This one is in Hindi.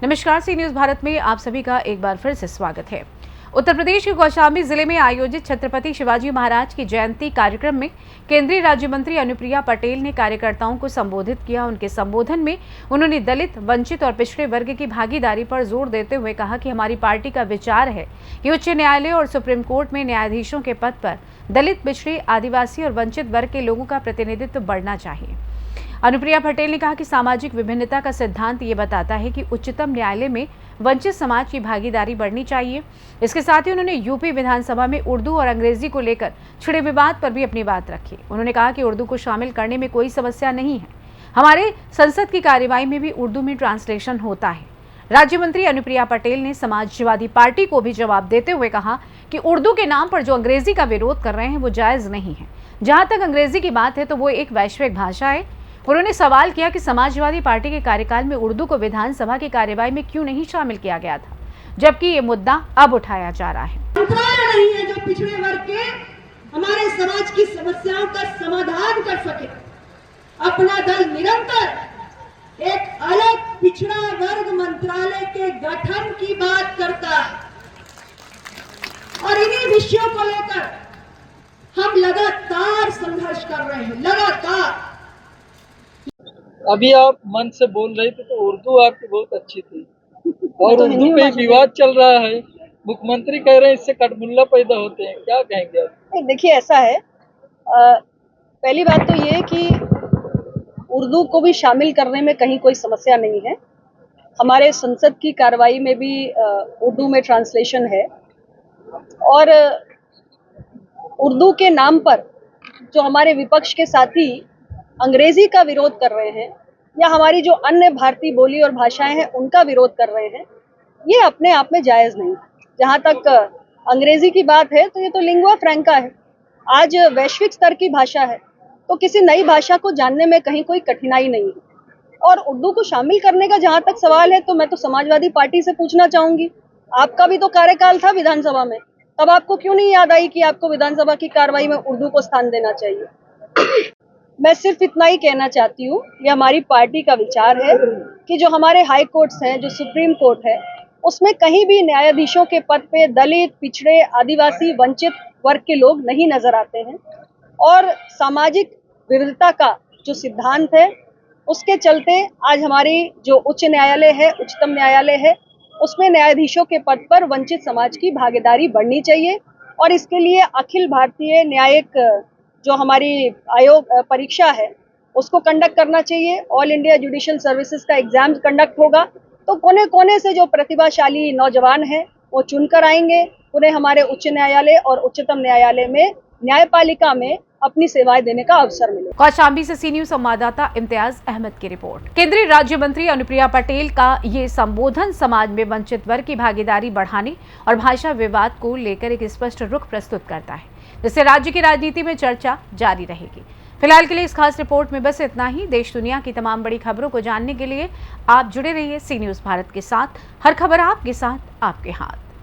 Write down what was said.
नमस्कार, सी न्यूज भारत में आप सभी का एक बार फिर से स्वागत है। उत्तर प्रदेश के कौशाम्बी जिले में आयोजित छत्रपति शिवाजी महाराज की जयंती कार्यक्रम में केंद्रीय राज्य मंत्री अनुप्रिया पटेल ने कार्यकर्ताओं को संबोधित किया। उनके संबोधन में उन्होंने दलित, वंचित और पिछड़े वर्ग की भागीदारी पर जोर देते हुए कहा कि हमारी पार्टी का विचार है कि उच्च न्यायालय और सुप्रीम कोर्ट में न्यायाधीशों के पद पर दलित, पिछड़े, आदिवासी और वंचित वर्ग के लोगों का प्रतिनिधित्व बढ़ना चाहिए। अनुप्रिया पटेल ने कहा कि सामाजिक विभिन्नता का सिद्धांत ये बताता है कि उच्चतम न्यायालय में वंचित समाज की भागीदारी बढ़नी चाहिए। इसके साथ ही उन्होंने यूपी विधानसभा में उर्दू और अंग्रेजी को लेकर छिड़े विवाद पर भी अपनी बात रखी। उन्होंने कहा कि उर्दू को शामिल करने में कोई समस्या नहीं है, हमारे संसद की कार्यवाही में भी उर्दू में ट्रांसलेशन होता है। राज्य मंत्री अनुप्रिया पटेल ने समाजवादी पार्टी को भी जवाब देते हुए कहा कि उर्दू के नाम पर जो अंग्रेजी का विरोध कर रहे हैं वो जायज नहीं है। जहां तक अंग्रेजी की बात है तो वो एक वैश्विक भाषा है। उन्होंने सवाल किया कि समाजवादी पार्टी के कार्यकाल में उर्दू को विधानसभा की कार्यवाही में क्यों नहीं शामिल किया गया था, जबकि ये मुद्दा अब उठाया जा रहा है। नहीं है जो पिछड़े वर्ग के हमारे समाज की समस्याओं का समाधान कर सके। अपना दल निरंतर एक अलग पिछड़ा वर्ग मंत्रालय के गठन की बात करता है और इन्हीं विषयों को लेकर हम लगातार संघर्ष कर रहे हैं। लगातार अभी आप मन से बोल रहे थे तो उर्दू आपकी बहुत अच्छी थी और उर्दू पे विवाद चल रहा है। मुख्यमंत्री कह रहे हैं इससे कटमुल्ला पैदा होते हैं, क्या कहेंगे आप? देखिए, ऐसा है, पहली बात तो ये कि उर्दू को भी शामिल करने में कहीं कोई समस्या नहीं है। हमारे संसद की कार्रवाई में भी उर्दू में ट्रांसलेशन है और उर्दू के नाम पर जो हमारे विपक्ष के साथी अंग्रेजी का विरोध कर रहे हैं या हमारी जो अन्य भारतीय बोली और भाषाएं हैं उनका विरोध कर रहे हैं, ये अपने आप में जायज़ नहीं। जहाँ तक अंग्रेजी की बात है तो ये तो लिंगुआ फ्रैंका है, आज वैश्विक स्तर की भाषा है, तो किसी नई भाषा को जानने में कहीं कोई कठिनाई नहीं है। और उर्दू को शामिल करने का जहाँ तक सवाल है तो मैं तो समाजवादी पार्टी से पूछना चाहूँगी, आपका भी तो कार्यकाल था विधानसभा में, तब आपको क्यों नहीं याद आई कि आपको विधानसभा की कार्रवाई में उर्दू को स्थान देना चाहिए। मैं सिर्फ इतना ही कहना चाहती हूँ, ये हमारी पार्टी का विचार है कि जो हमारे हाई कोर्ट्स हैं, जो सुप्रीम कोर्ट है, उसमें कहीं भी न्यायाधीशों के पद पे दलित, पिछड़े, आदिवासी, वंचित वर्ग के लोग नहीं नजर आते हैं और सामाजिक विविधता का जो सिद्धांत है उसके चलते आज हमारी जो उच्च न्यायालय है, उच्चतम न्यायालय है, उसमें न्यायाधीशों के पद पर वंचित समाज की भागीदारी बढ़नी चाहिए और इसके लिए अखिल भारतीय न्यायिक जो हमारी आयोग परीक्षा है उसको कंडक्ट करना चाहिए। ऑल इंडिया जुडिशियल सर्विसेज का एग्जाम कंडक्ट होगा तो कोने कोने से जो प्रतिभाशाली नौजवान हैं वो चुनकर आएंगे, उन्हें हमारे उच्च न्यायालय और उच्चतम न्यायालय में न्यायपालिका में अपनी सेवाएं देने का अवसर मिले। कौशाम्बी से सी न्यूज संवाददाता इम्तियाज अहमद की रिपोर्ट। केंद्रीय राज्य मंत्री अनुप्रिया पटेल का ये संबोधन समाज में वंचित वर्ग की भागीदारी बढ़ाने और भाषा विवाद को लेकर एक स्पष्ट रुख प्रस्तुत करता है, जिससे राज्य की राजनीति में चर्चा जारी रहेगी। फिलहाल के लिए इस खास रिपोर्ट में बस इतना ही। देश दुनिया की तमाम बड़ी खबरों को जानने के लिए आप जुड़े रहिए सी न्यूज भारत के साथ। हर खबर आपके साथ, आपके हाथ।